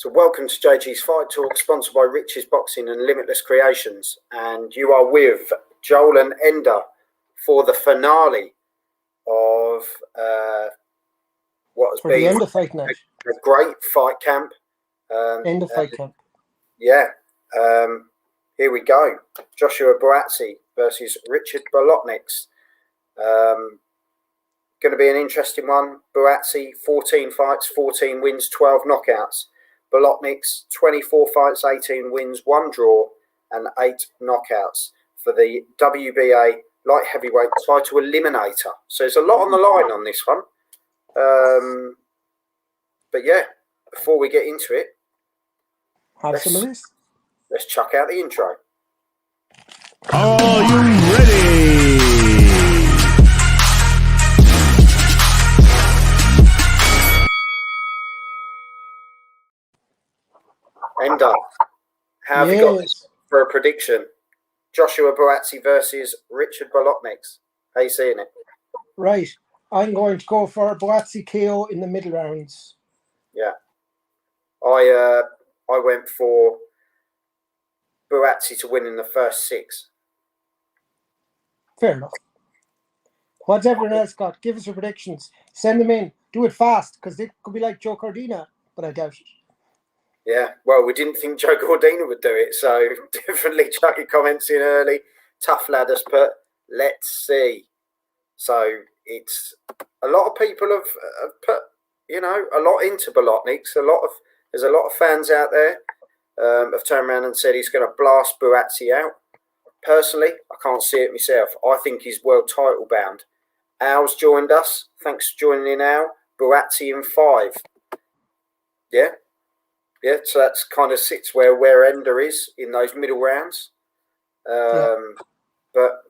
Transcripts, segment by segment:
So welcome to JG's Fight Talk, sponsored by Rich's Boxing and Limitless Creations. And you are with Joel and Ender for the finale of what has been the end of fight night. A great fight camp. End of fight camp. Yeah. Here we go. Joshua Buatsi versus Ricards Bolotniks. Going to be an interesting one. Buatsi, 14 fights, 14 wins, 12 knockouts. Bolotniks, 24 fights, 18 wins, 1 draw, and 8 knockouts for the WBA light heavyweight title eliminator. So there's a lot on the line on this one. But yeah, before we get into it, have some of this. Let's chuck out the intro. Are you ready? Ender, how have you got this for a prediction? Joshua Buatsi versus Ricards Bolotniks. How you seeing it? Right. I'm going to go for Buatsi KO in the middle rounds. Yeah. I went for Buatsi to win in the first 6. Fair enough. What's everyone else got? Give us your predictions. Send them in. Do it fast, because they could be like Joe Cordina, but I doubt it. Yeah, well, we didn't think Joe Cordina would do it, so definitely chuck your comments in early. Tough lad has put, let's see. So it's a lot of people have put, you know, a lot into Bolotniks. There's a lot of fans out there have turned around and said he's going to blast Buatsi out. Personally, I can't see it myself. I think he's world title bound. Al's joined us. Thanks for joining in, Al. Buatsi in 5. Yeah. Yeah, so that's kind of sits where Ender is in those middle rounds. But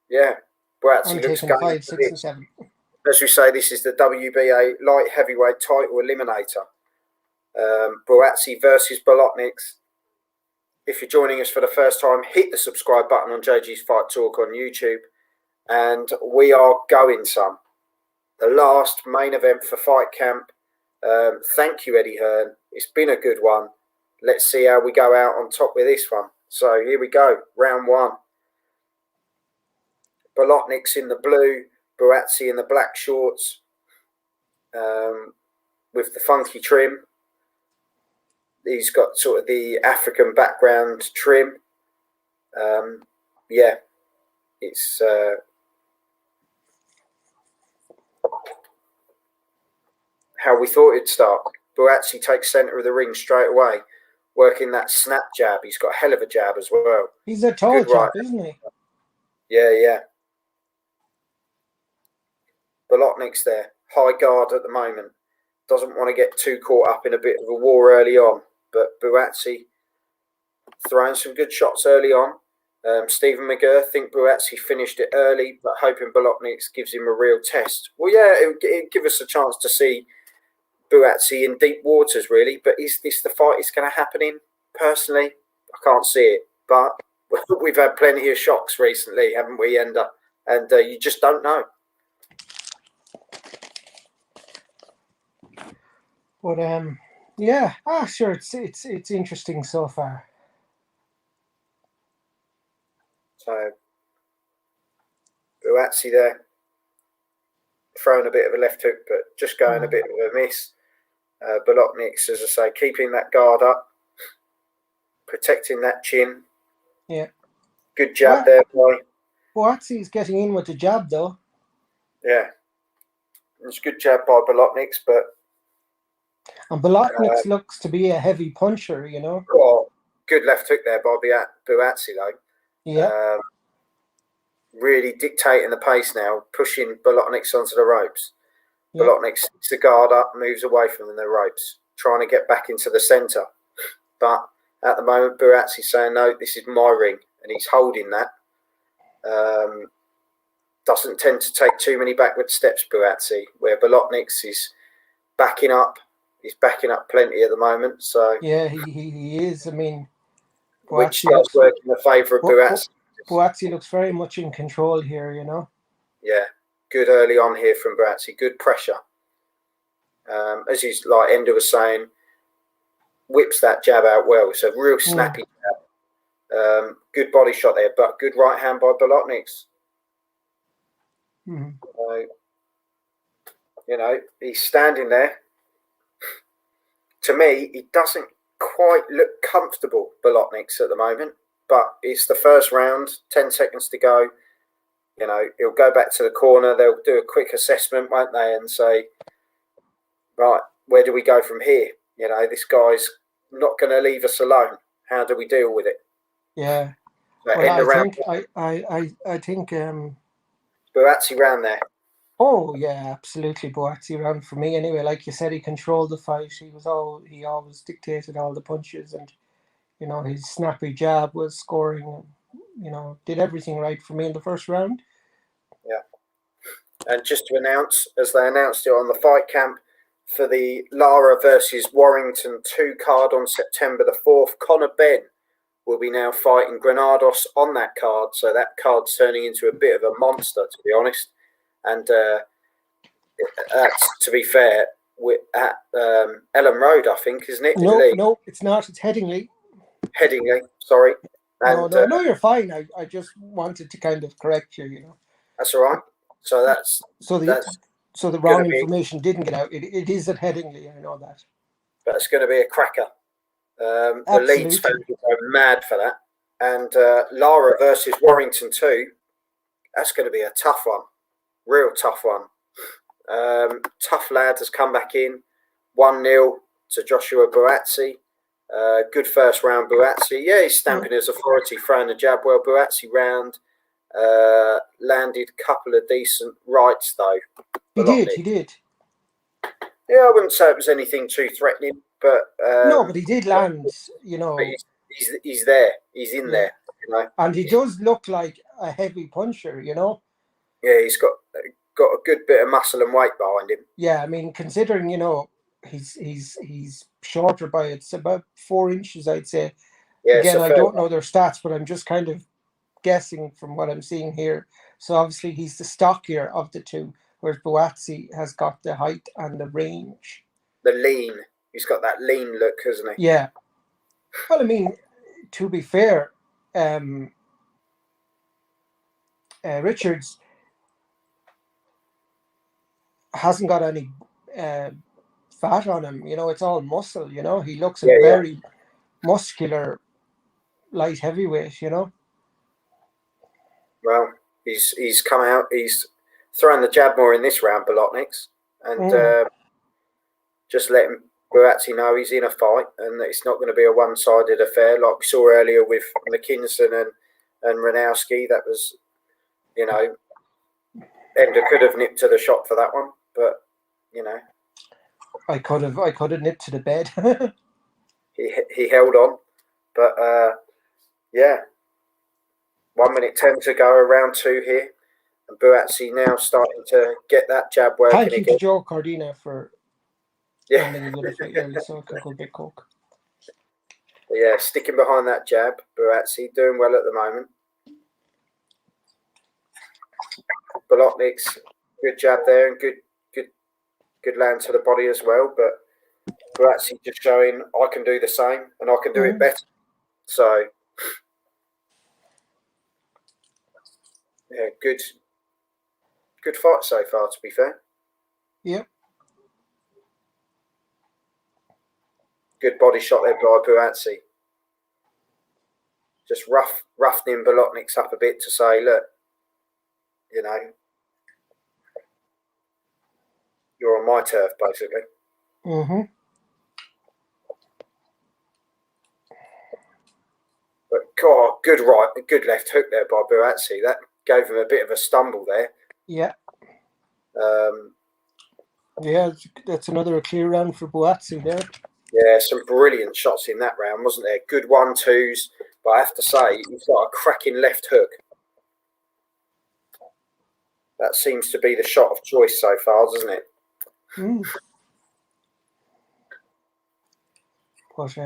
yeah, Buatsi looks going 5, 6, and 7. As we say, this is the WBA light heavyweight title eliminator. Buatsi versus Bolotniks. If you're joining us for the first time, hit the subscribe button on JG's Fight Talk on YouTube. And we are going some. The last main event for Fight Camp. Thank you, Eddie Hearn. It's been a good one. Let's see how we go out on top with this one. So here we go. Round 1. Bolotniks in the blue. Buatsi in the black shorts. With the funky trim. He's got sort of the African background trim. Yeah. It's... how we thought it'd start. Buatsi takes centre of the ring straight away, working that snap jab. He's got a hell of a jab as well. He's a tall chap, isn't he? Yeah, yeah. Bolotniks there, high guard at the moment. Doesn't want to get too caught up in a bit of a war early on, but Buatsi throwing some good shots early on. Stephen McGurr think Buatsi finished it early, but hoping Bolotniks gives him a real test. Well, yeah, it'd give us a chance to see Buatsi in deep waters, really. But is this the fight it's going to happen in? Personally, I can't see it. But we've had plenty of shocks recently, haven't we, Ender? And you just don't know. But yeah, sure, it's interesting so far. So Buatsi there, throwing a bit of a left hook, but just going a bit of a miss. Bolotniks, as I say, keeping that guard up, protecting that chin. Yeah. Good jab there, boy. Buatsi's getting in with the jab, though. Yeah. It's a good jab by Bolotniks, but... And Bolotniks looks to be a heavy puncher, you know. Well, good left hook there by Buatsi, though. Yeah. Really dictating the pace now, pushing Bolotniks onto the ropes. Yeah. Bolotniks sticks the guard up, moves away from the ropes, trying to get back into the centre. But at the moment, Buatsi's saying, no, this is my ring, and he's holding that. Doesn't tend to take too many backward steps, Buatsi, where Bolotniks is backing up. He's backing up plenty at the moment. So yeah, he is. I mean, which does work in the favour of Buatsi. Buatsi looks very much in control here, you know. Yeah, good early on here from Buatsi. Good pressure. As he's like Ender was saying, whips that jab out well. It's a real snappy jab. Good body shot there, but good right hand by Bolotniks. You know, he's standing there. To me, he doesn't quite look comfortable, Bolotniks, at the moment. But it's the first round, 10 seconds to go. You know, he'll go back to the corner. They'll do a quick assessment, won't they, and say, right, where do we go from here? You know, this guy's not going to leave us alone. How do we deal with it? Yeah. But Well, I think Buatsi round there. Oh yeah, absolutely. Buatsi round for me anyway. Like you said, he controlled the fight. He always dictated all the punches, and you know his snappy jab was scoring. You know, did everything right for me in the first round. Yeah. And just to announce, as they announced it on the Fight Camp, for the Lara versus Warrington 2 card on September the 4th, Conor Benn will be now fighting Granados on that card. So that card's turning into a bit of a monster, to be honest. And that's, to be fair, at Ellen Road, I think, isn't it? No, it's not. It's Headingley. Headingley, sorry. And, no, you're fine. I just wanted to kind of correct you, you know. That's all right. So the wrong information didn't get out. It is at Headingley, I know that. But it's going to be a cracker. The Leeds fans will go mad for that. And Lara versus Warrington 2, that's going to be a tough one. Real tough one. Tough lad has come back in. 1-0 to Joshua Buatsi. Good first round, Buatsi. Yeah, he's stamping his authority, throwing the jab well. Buatsi round. Landed a couple of decent rights, though. He did. Yeah, I wouldn't say it was anything too threatening, but... no, but he did land, you know. He's there. He's in there, you know. And he does look like a heavy puncher, you know. Yeah, he's got a good bit of muscle and weight behind him. Yeah, I mean, considering, you know, he's shorter by it's about 4 inches, I'd say. Yeah, again, I don't know their stats, but I'm just kind of guessing from what I'm seeing here. So obviously he's the stockier of the two, whereas Buatsi has got the height and the range. The lean. He's got that lean look, hasn't he? Yeah. Well, I mean, to be fair, Ricards hasn't got any fat on him. You know, it's all muscle. You know, he looks a very muscular light heavyweight. You know. Well, he's come out. He's throwing the jab more in this round, Bolotniks, and just let him. Buatsi know he's in a fight, and it's not going to be a one-sided affair like we saw earlier with McKinson and Ranowski. That was, you know, Ender could have nipped to the shot for that one, but you know, I could have nipped to the bed. he held on, but yeah, 1 minute 10 to go, around 2 here, and Buatsi now starting to get that jab working again. Thank you to Joe Cardina for ending a little bit early, so I could go big coke. But yeah, sticking behind that jab, Buatsi doing well at the moment. Bolotniks, good jab there and good land to the body as well. But Buatsi just showing I can do the same and I can do it better. So yeah, good fight so far, to be fair. Yep. Good body shot there by Buatsi. Just roughening Bolotniks up a bit to say, look, you know, you're on my turf, basically. Mm-hmm. But God, good left hook there by Buatsi. That gave him a bit of a stumble there. Yeah. Yeah, that's another clear round for Buatsi there. Yeah, some brilliant shots in that round, wasn't there? Good 1-2s, but I have to say, he's got a cracking left hook. That seems to be the shot of choice so far, doesn't it? But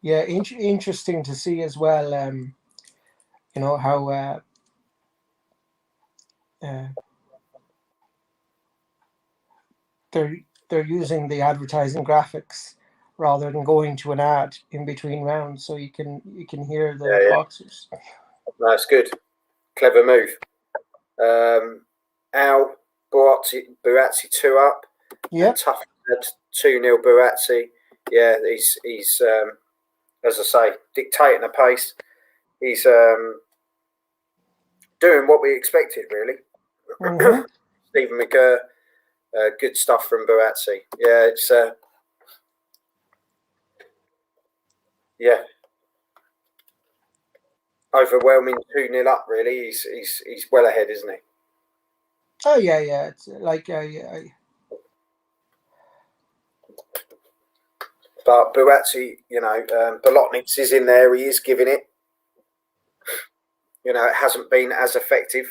yeah, interesting to see as well. You know how they're using the advertising graphics rather than going to an ad in between rounds, so you can hear the boxers. No, it's good, clever move. Al Buatsi 2 up. Yeah, tough 2-0 Buatsi. Yeah, he's as I say, dictating the pace. He's doing what we expected, really. mm-hmm. Stephen McGurr, good stuff from Buatsi. Yeah, it's overwhelming 2-0 up. Really, he's well ahead, isn't he? Oh yeah. It's like But Buatsi, Bolotniks is in there. He is giving it. It hasn't been as effective,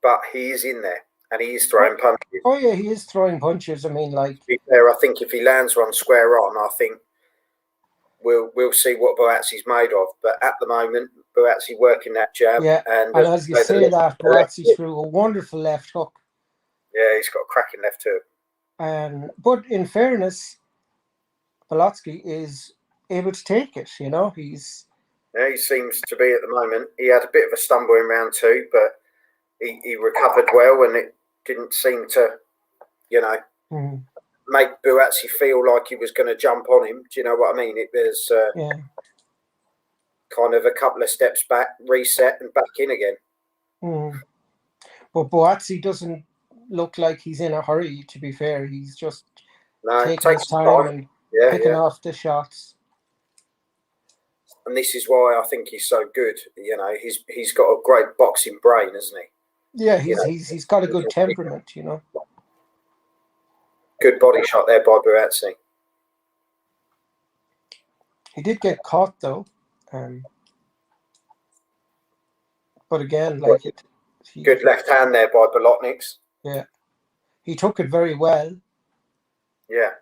but he is in there and he is throwing punches. Oh yeah, he is throwing punches. I mean, like, to be fair, I think if he lands one square on, I think we'll see what Buatsi's made of. But at the moment, Buatsi working that jab. Yeah, and as you say that, Buatsi threw a wonderful left hook. Yeah, he's got a cracking left hook. But in fairness, Bolotniks is able to take it. He seems to be at the moment. He had a bit of a stumble in round 2, but he recovered well, and it didn't seem to, make Buatsi feel like he was going to jump on him. Do you know what I mean? It was kind of a couple of steps back, reset, and back in again. But Buatsi doesn't look like he's in a hurry, to be fair. He's just taking his time and picking off the shots. And this is why I think he's so good. He's got a great boxing brain, hasn't he? Yeah, he's got a good temperament, Good body shot there by Buatsi. He did get caught though. But again, like good left hand there by Bolotniks. Yeah. He took it very well. Yeah.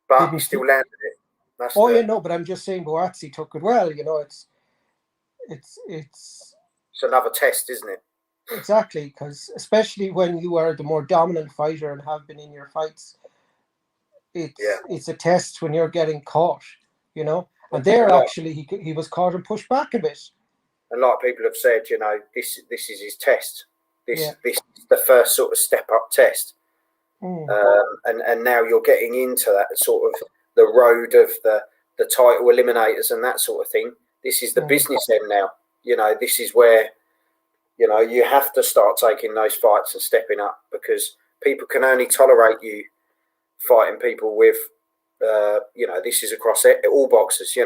But he still landed it. But I'm just saying Buatsi took it well, it's another test, isn't it? Exactly, because especially when you are the more dominant fighter and have been in your fights, it's a test when you're getting caught, And there actually he was caught and pushed back a bit. And like people have said, this is his test. This is the first sort of step up test. And now you're getting into that sort of the road of the title eliminators and that sort of thing. This is the business end now. This is where, you have to start taking those fights and stepping up, because people can only tolerate you fighting people with, this is across all boxers,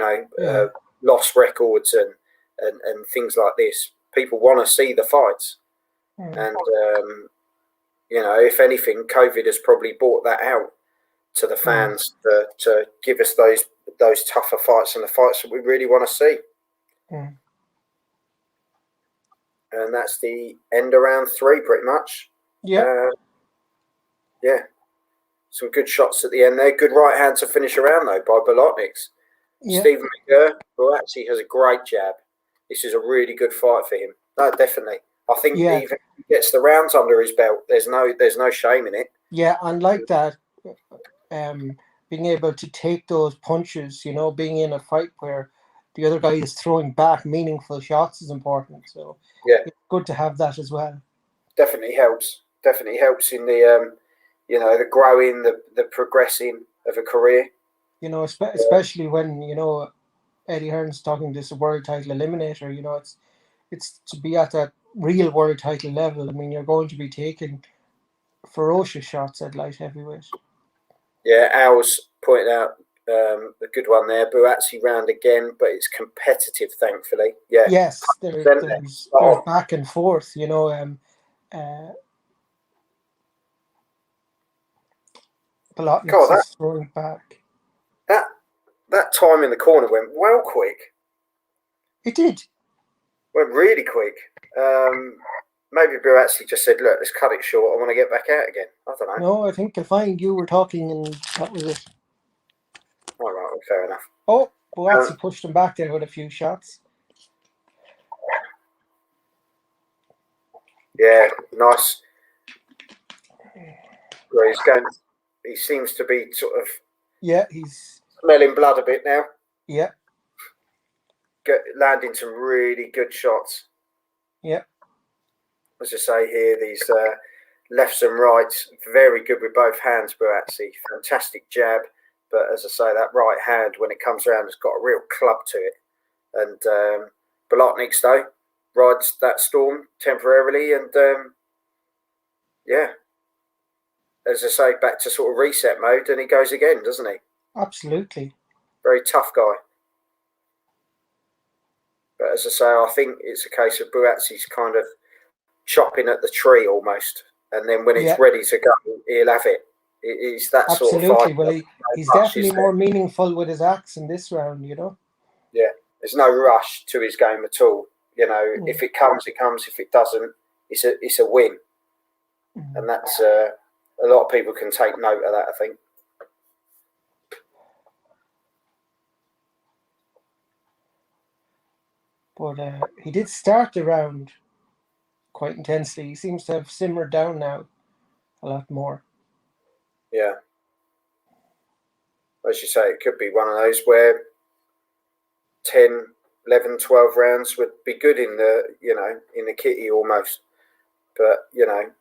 lost records and things like this. People want to see the fights. And, if anything, COVID has probably brought that out to the fans to give us those tougher fights and the fights that we really want to see. And that's the end of round 3, pretty much. Some good shots at the end there. Good right hand to finish around, though, by Bolotniks. Stephen McGurr, who actually has a great jab. This is a really good fight for him. No, definitely. I think even if he gets the rounds under his belt, there's no shame in it. Yeah, and like that, being able to take those punches, being in a fight where the other guy is throwing back meaningful shots is important. So it's good to have that as well. Definitely helps. Definitely helps in the the growing, the progressing of a career. Especially when Eddie Hearn's talking this world title eliminator. It's to be at that real world title level. I mean, you're going to be taking ferocious shots at light heavyweight. Yeah, Al's pointed out a good one there. Buatsi round again, but it's competitive, thankfully. Yeah. Yes, there's back and forth. Bolotniks is throwing back. That time in the corner went well quick. It did. Went really quick. Maybe Buatsi just said, "Look, let's cut it short. I want to get back out again." I don't know. No, I think you were talking, and that was it. All right, well, fair enough. Oh, Buatsi pushed him back there with a few shots. Yeah, nice. Where he's going. he seems to be sort of he's smelling blood a bit now. Yeah. Landing some really good shots. Yeah. As I say here, these lefts and rights, very good with both hands, Buatsi. Fantastic jab. But as I say, that right hand, when it comes around, has got a real club to it. And Bolotniks, though, rides that storm temporarily. And as I say, back to sort of reset mode, and he goes again, doesn't he? Absolutely. Very tough guy. But as I say, I think it's a case of Buatsi's kind of chopping at the tree almost. And then when it's ready to go, he'll have it. It's that sort of fight. Well, he's definitely more meaningful with his axe in this round, you know? Yeah, there's no rush to his game at all. You know, if it comes, it comes. If it doesn't, it's a win. And that's a lot of people can take note of that, I think. But he did start the round quite intensely. He seems to have simmered down now a lot more. Yeah. As you say, it could be one of those where 10, 11, 12 rounds would be good in the kitty almost. But, to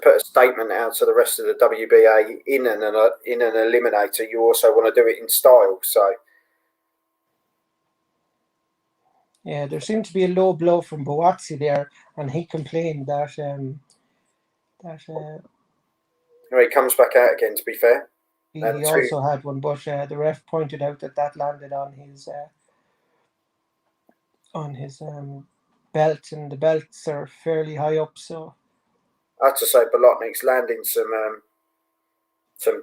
put a statement out to the rest of the WBA in an eliminator, you also want to do it in style. So, yeah, there seemed to be a low blow from Buatsi there, and he complained that he comes back out again. To be fair, he also had one, but the ref pointed out that landed on his belt, and the belts are fairly high up. So I have to say, Bolotniks landing some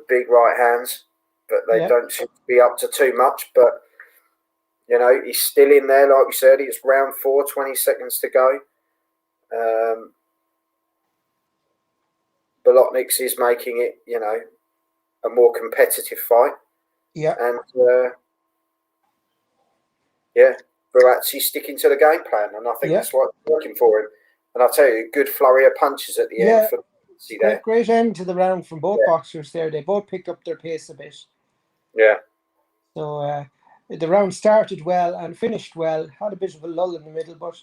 big right hands, but they don't seem to be up to too much. But he's still in there, like we said. It's round 4, 20 seconds to go. Bolotniks is making it, a more competitive fight. Yeah. And Buatsi's sticking to the game plan, and I think that's what's working for him. And I'll tell you, a good flurry of punches at the end for Buatsi there. Great end to the round from both boxers there. They both picked up their pace a bit. Yeah. So the round started well and finished well. Had a bit of a lull in the middle, but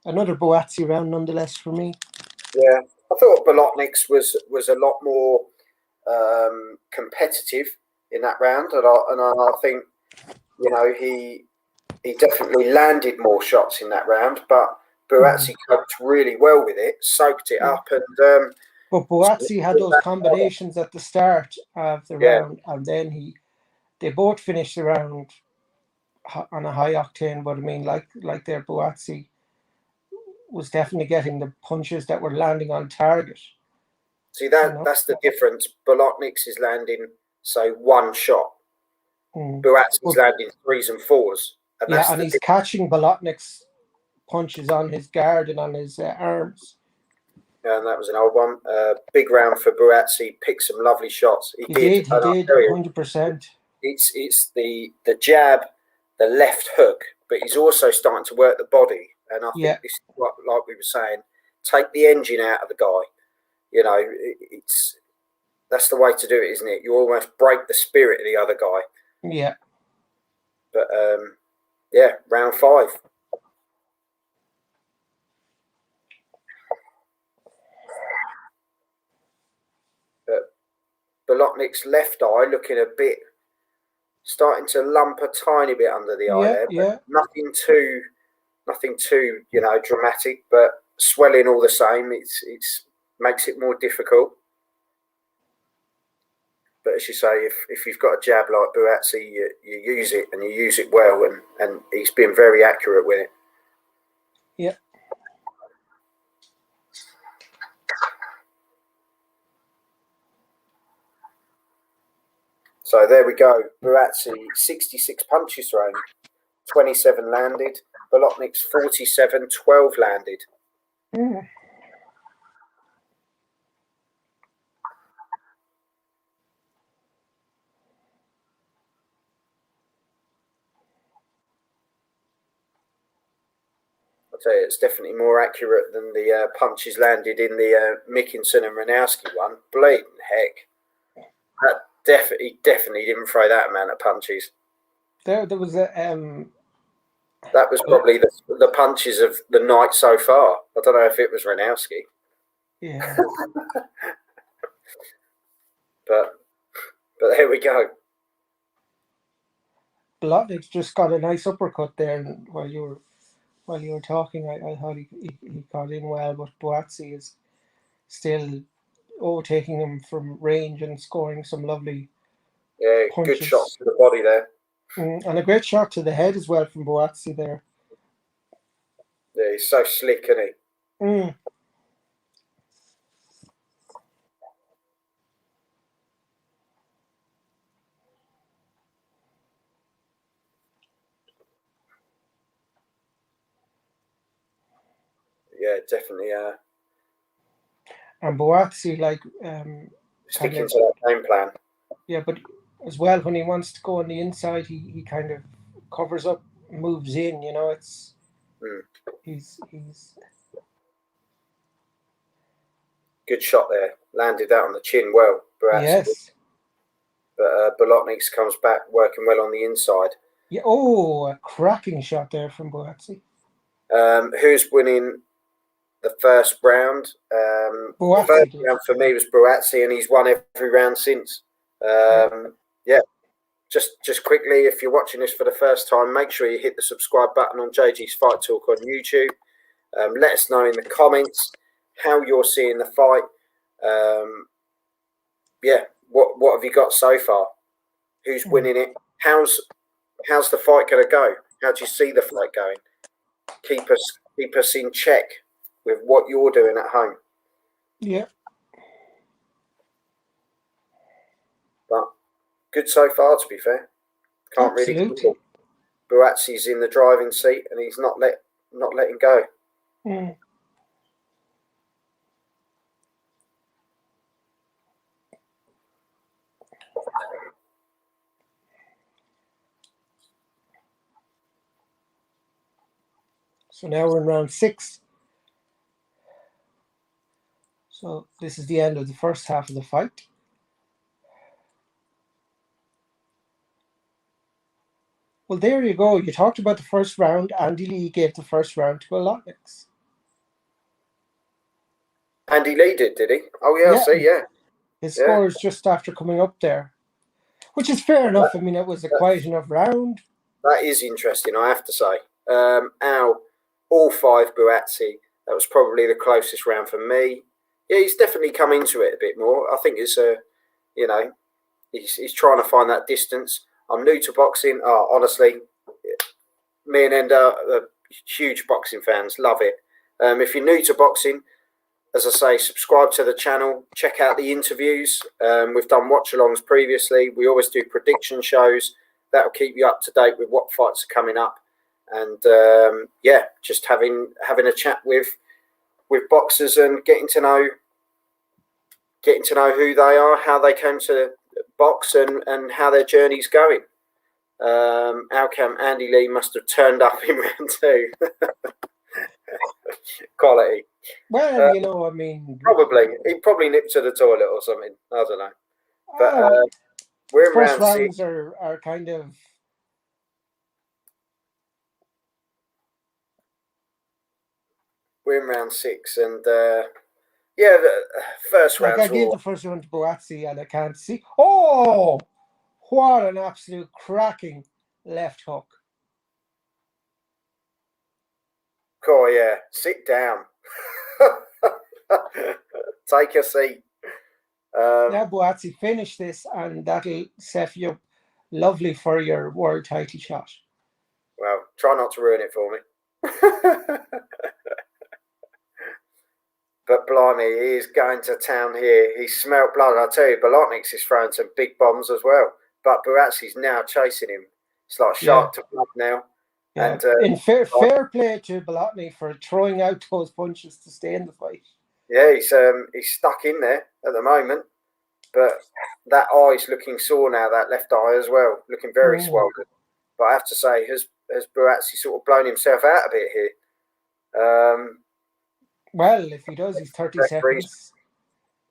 another Buatsi round nonetheless for me. Yeah, I thought Bolotniks was a lot more competitive in that round, and I think he definitely landed more shots in that round, but Buatsi coped really well with it, soaked it up, and but Buatsi had those combinations at the start of the round, and then they both finished the round on a high octane. But I mean, like their Buatsi was definitely getting the punches that were landing on target. See, that's the difference. Bolotniks is landing, say, one shot. Buatsi's landing 3s and 4s. And he's catching Bolotniks' punches on his guard and on his arms. Yeah, and that was an old one. Big round for Buatsi. Picked some lovely shots. He did. 100%. It's the jab, the left hook, but he's also starting to work the body. And I think this is what, like we were saying, take the engine out of the guy. That's the way to do it, isn't it? You almost break the spirit of the other guy. Yeah. But round 5. But Bolotnik's left eye looking a bit, starting to lump a tiny bit under the eye there. But nothing too dramatic, but swelling all the same. It's makes it more difficult. But as you say, if you've got a jab like Buatsi, you use it, and you use it well, and he's been very accurate with it. Yeah. So there we go. Buatsi, 66 punches thrown, 27 landed. Bolotniks, 47, 12 landed. I'll tell you, it's definitely more accurate than the punches landed in the Mickinson and Ranowski one. Blatant heck. That definitely didn't throw that amount of punches. There was a that was probably the punches of the night so far. I don't know if it was Ranowski. Yeah. but there we go. Bolotniks just got a nice uppercut there, and while you were talking, I thought he got in well, but Buatsi is still overtaking him from range and scoring some lovely punches. Good shots to the body there. And a great shot to the head as well from Buatsi there. Yeah, he's so slick, isn't he? Yeah, definitely. And Buatsi, like, sticking to that game plan. Yeah, but as well, when he wants to go on the inside, he kind of covers up, moves in. You know, it's he's good shot there. Landed that on the chin well. Yes. But Bolotniks comes back working well on the inside. Yeah. Oh, a cracking shot there from Buatsi. Who's winning the first round? Buatsi. First round for me was Buatsi, and he's won every round since. Yeah. Just quickly, if you're watching this for the first time, make sure you hit the subscribe button on JG's Fight Talk on YouTube. Let us know in the comments how you're seeing the fight. What have you got so far? Who's winning it? How's the fight going to go? How do you see the fight going? Keep us in check with what you're doing at home. Yeah. But good so far, to be fair. Can't Absolutely. really control. Buatsi's in the driving seat, and he's not letting go. So now we're in round 6. So this is the end of the first half of the fight. Well, there you go. You talked about the first round. Andy Lee gave the first round to Bolotniks. Andy Lee did he? Oh, yeah, I see, yeah. His score is just after coming up there, which is fair enough. I mean, it was a quiet enough round. That is interesting, I have to say. All 5 Buatsi. That was probably the closest round for me. Yeah, he's definitely come into it a bit more. I think it's he's trying to find that distance. I'm new to boxing. Honestly, me and Ender are huge boxing fans. Love it. If you're new to boxing, as I say, subscribe to the channel. Check out the interviews. We've done watch-alongs previously. We always do prediction shows. That'll keep you up to date with what fights are coming up. And just having a chat with boxers and getting to know who they are, how they came to box, and how their journey's going. How come Andy Lee must have turned up in round 2? Quality. Well, I mean, he probably nipped to the toilet or something. I don't know. But we're in round 6. Rounds are kind of. We're in round 6, and the first round. I gave the first round to Buatsi, and I can't see. Oh, what an absolute cracking left hook! Oh yeah, sit down. Take a seat. Now, Buatsi, finish this, and that'll set you up lovely for your world title shot. Well, try not to ruin it for me. But blimey, he is going to town here. He smelt blood. I tell you, Bolotniks is throwing some big bombs as well. But Buatsi's now chasing him. It's like shark to blood now. Yeah. And fair play to Bolotny for throwing out those punches to stay in the fight. Yeah, he's stuck in there at the moment. But that eye's looking sore now, that left eye as well, looking very swollen. But I have to say, has Buatsi sort of blown himself out a bit here? Well, if he does, he's 30 seconds.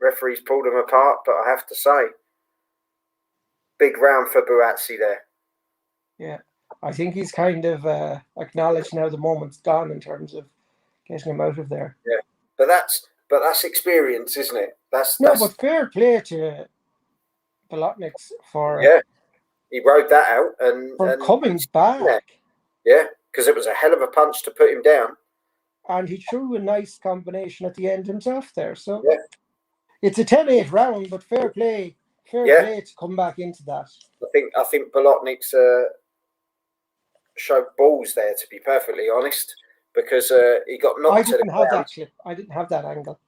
Referees pulled him apart, but I have to say, big round for Buatsi there. Yeah, I think he's kind of acknowledged now the moment's gone in terms of getting him out of there. Yeah, but that's experience, isn't it? But fair play to Bolotniks for he rode that out and coming back. Yeah, because it was a hell of a punch to put him down. And he threw a nice combination at the end himself there. So it's a 10-8 round, but fair play to come back into that. I think Bolotniks showed balls there, to be perfectly honest, because he got knocked to the ground. That clip. I didn't have that angle.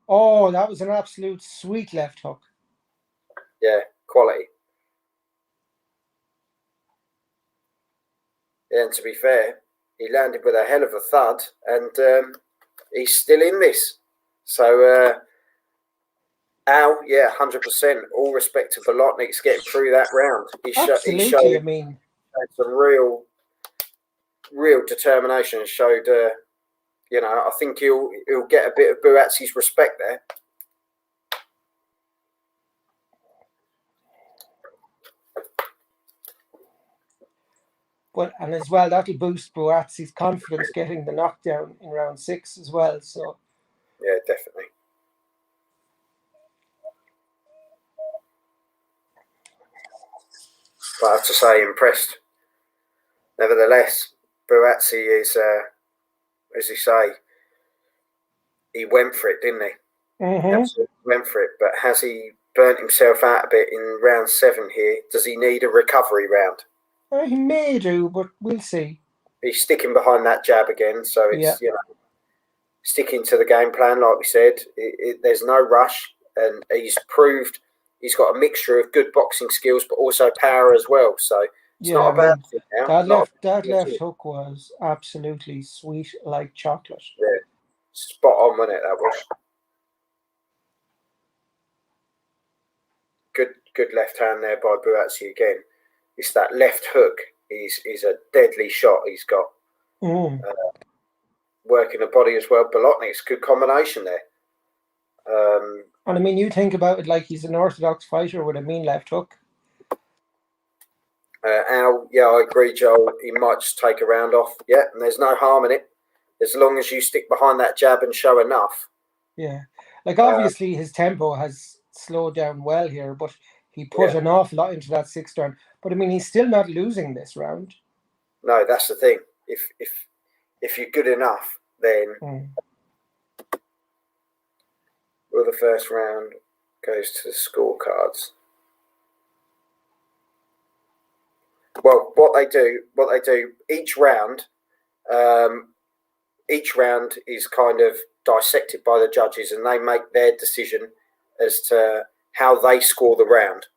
Oh, that was an absolute sweet left hook. Yeah, quality. Yeah, and to be fair, he landed with a hell of a thud, and he's still in this. So, Al, 100%. All respect to Bolotniks getting through that round. He showed some real determination and showed, I think he'll get a bit of Buatsi's respect there. And as well, that'll boost Buatsi's confidence getting the knockdown in round 6 as well. So yeah, definitely. But I have to say, impressed. Nevertheless, Buatsi is, as you say, he went for it, didn't he? Mm-hmm. Absolutely went for it. But has he burnt himself out a bit in round 7 here? Does he need a recovery round? He may do, but we'll see. He's sticking behind that jab again, so it's sticking to the game plan, like we said. There's no rush, and he's proved he's got a mixture of good boxing skills, but also power as well. So it's not a bad thing now. That left hook was absolutely sweet like chocolate. Yeah, spot on, wasn't it? That was good left hand there by Buatsi again. It's that left hook is a deadly shot he's got. Working the body as well. Bolotniks, good combination there. And I mean, you think about it like he's an orthodox fighter with a mean left hook. Al, I agree, Joel. He might just take a round off. Yeah, and there's no harm in it. As long as you stick behind that jab and show enough. Yeah. Like, obviously, his tempo has slowed down well here, but he put an awful lot into that 6th round. But, I mean, he's still not losing this round. No, that's the thing. If you're good enough, then well, the first round goes to the scorecards. Well, what they do, each round is kind of dissected by the judges, and they make their decision as to how they score the round.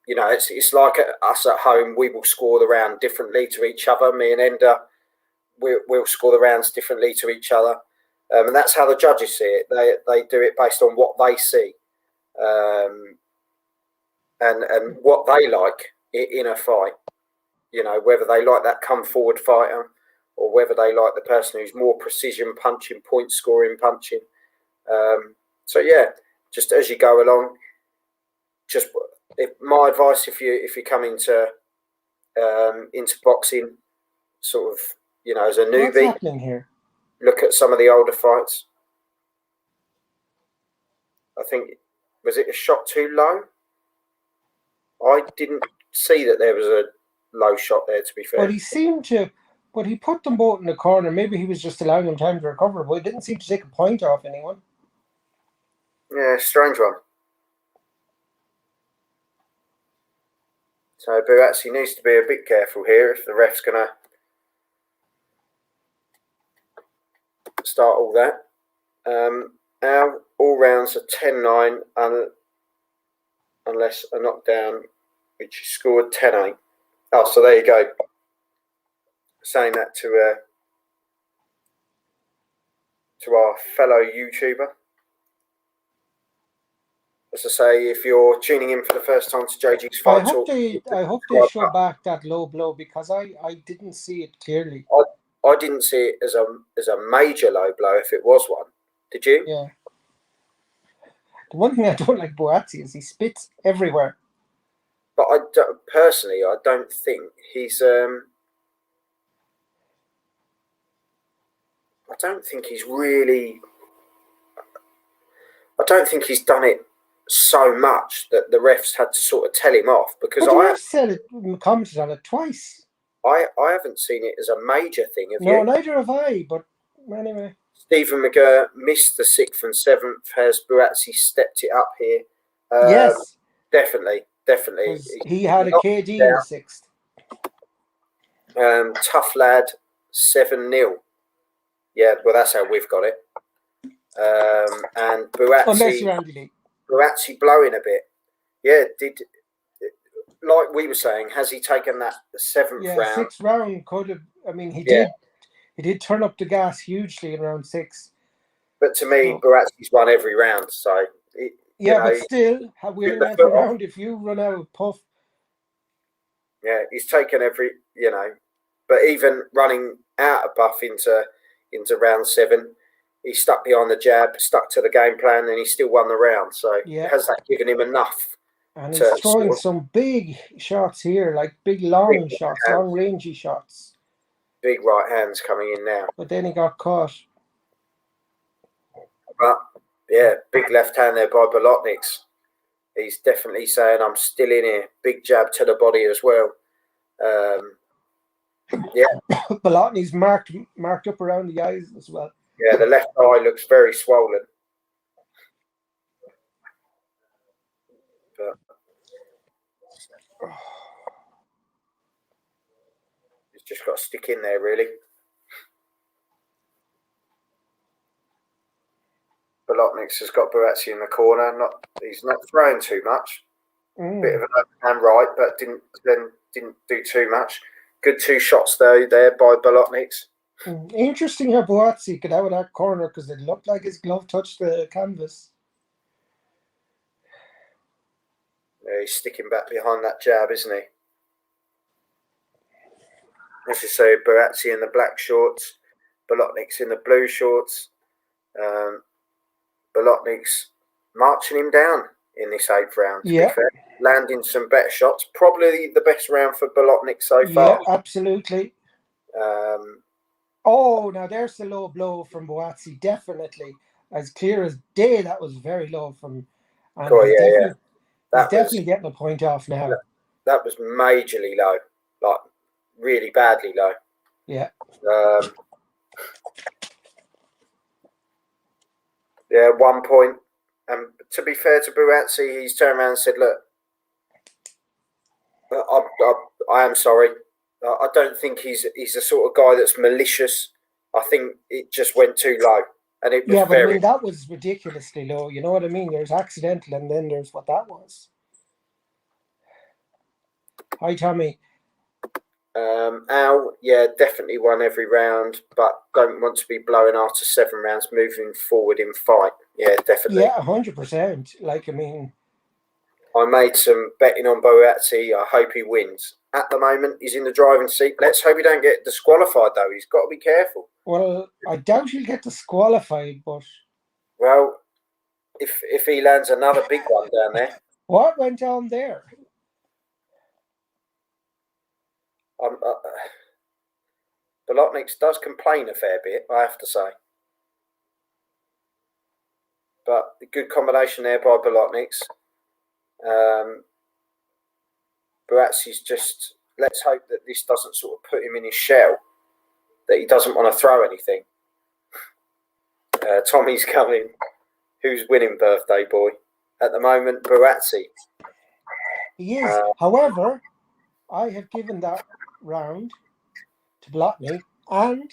It's like us at home. We will score the round differently to each other. Me and Ender, we'll score the rounds differently to each other. And that's how the judges see it. They do it based on what they see, and what they like in a fight. Whether they like that come forward fighter, or whether they like the person who's more precision punching, point scoring punching. Just as you go along, my advice if you come into boxing, sort of, as a newbie. What's happening here? Look at some of the older fights. I think, was it a shot too low? I didn't see that there was a low shot there, to be fair. But he seemed to, but he put them both in the corner. Maybe he was just allowing them time to recover, but he didn't seem to take a point off anyone. Yeah, strange one. So Buatsi needs to be a bit careful here if the ref's going to start all that. Now, all rounds are 10-9 unless a knockdown, which is scored 10-8. Oh, so there you go. Saying that to our fellow YouTuber. As I say, if you're tuning in for the first time to JG's Fight Talk, I hope they show back that low blow, because I didn't see it clearly. I didn't see it as a major low blow, if it was one. Did you? Yeah. The one thing I don't like Buatsi is he spits everywhere. But personally, I don't think he's. I don't think he's really. I don't think he's done it so much that the refs had to sort of tell him off, because But the refs said it, commented on it twice. I haven't seen it as a major thing. Have you? No, neither have I. But anyway, Stephen McGurr missed the 6th and 7th. Has Buatsi stepped it up here? yes, definitely. He had a KD in the 6th. Tough lad, 7-0. Yeah, well, that's how we've got it. And Unless you're Andy Lee. Buatsi blowing a bit. Yeah, like we were saying, has he taken that 7th round? 6th round could have. I mean, he did. He did turn up the gas hugely in round 6. But to me, Buatsi's won every round. So but still, winning every round if you run out of puff. Yeah, he's taken every. But even running out of buff into round 7, he stuck behind the jab, stuck to the game plan, and he still won the round. So has that given him enough? And he's throwing some big shots here, like big long shots, long rangey shots. Big right hands coming in now. But then he got caught. But yeah, big left hand there by Bolotniks. He's definitely saying, I'm still in here. Big jab to the body as well. Bolotniks marked up around the eyes as well. Yeah, the left eye looks very swollen. But he's just got to stick in there, really. Bolotniks has got Buatsi in the corner. He's not throwing too much. Bit of an overhand right, but didn't do too much. Good 2 shots though there by Bolotniks. Interesting how Buatsi got out of that corner, because it looked like his glove touched the canvas. Yeah, he's sticking back behind that jab, isn't he? As you say, Buatsi in the black shorts, Bolotniks in the blue shorts. Bolotniks marching him down in this 8th round, to be fair. Landing some better shots. Probably the best round for Bolotniks so far. Yeah, absolutely. Now there's the low blow from Buatsi. Definitely. As clear as day, that was very low from. And he's definitely getting a point off now. That was majorly low. Like, really badly low. Yeah. Yeah, 1 point. And to be fair to Buatsi, he's turned around and said, look, I am sorry. I don't think he's the sort of guy that's malicious. I think it just went too low. And it was I mean, that was ridiculously low. You know what I mean? There's accidental, and then there's what that was. Hi, Tommy. Al, definitely won every round, but don't want to be blowing after 7 rounds, moving forward in fight. Yeah, definitely. Yeah, 100%. Like, I mean, I made some betting on Buatsi. I hope he wins. At the moment, he's in the driving seat. Let's hope he don't get disqualified, though. He's got to be careful. Well, I doubt he'll get disqualified, but... Well, if he lands another big one down there... What went on there? Bolotniks does complain a fair bit, I have to say. But a good combination there by Bolotniks. Buatsi's just, let's hope that this doesn't sort of put him in his shell, that he doesn't want to throw anything. Tommy's coming. Who's winning, birthday boy? At the moment, Buatsi. He is. However, I have given that round to Bolotnik, and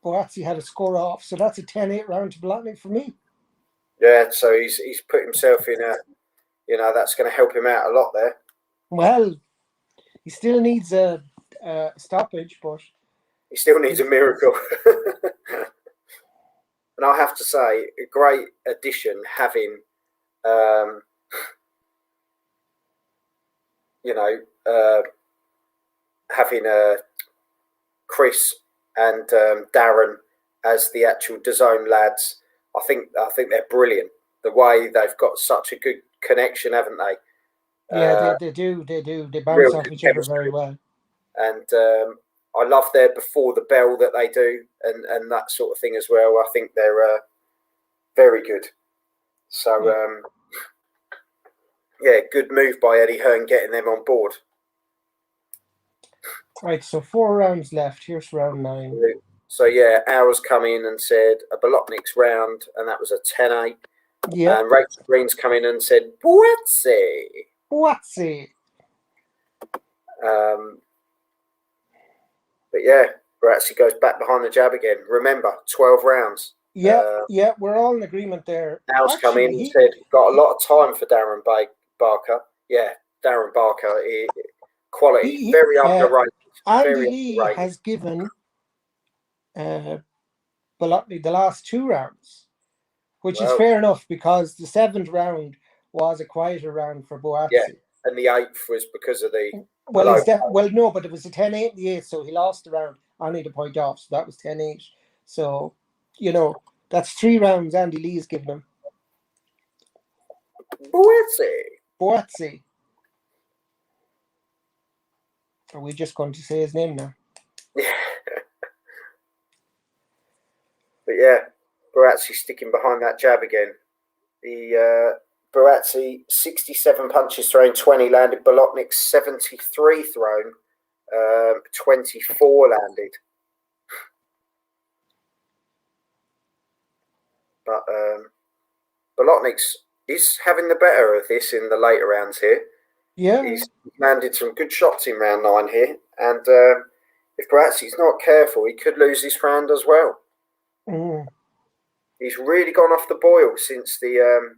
Buatsi had a score off, so that's a 10-8 round to Bolotnik for me. Yeah, so he's put himself in a, that's going to help him out a lot there. Well, he still needs a stoppage, but... He still needs a miracle. And I have to say, a great addition having, having Chris and Darren as the actual DAZN lads. I think they're brilliant. the way they've got such a good connection, haven't they? Yeah, they do. They bounce Real off each other very well. And I love their before the bell that they do, and that sort of thing as well. I think they're very good. So good move by Eddie Hearn getting them on board. Right, so 4 rounds left. Here's round 9. So ours come in and said a Bolotniks round, and that was a 10-8. Yeah. And Rachel Green's come in and said Buatsi. But Buatsi goes back behind the jab again. Remember, 12 rounds. Yeah, we're all in agreement there. Al's come in and said, got a lot of time for Darren Barker. Yeah, Darren Barker, quality, very underrated. Andy Lee has given Bolotny the last 2 rounds, which is fair enough because the 7th round was a quieter round for Buatsi. Yeah, and the 8th was because of the... no, but it was a 10-8 in the 8th, so he lost the round. I need a point off, so that was 10-8. So, that's 3 rounds Andy Lee's given him. Buatsi. Are we just going to say his name now? But Buatsi sticking behind that jab again. The Buatsi 67 punches thrown, 20 landed. Bolotniks 73 thrown, 24 landed. But Bolotniks is having the better of this in the later rounds here. Yeah, he's landed some good shots in round 9 here, and if Buatsi's not careful, he could lose this round as well. He's really gone off the boil since he had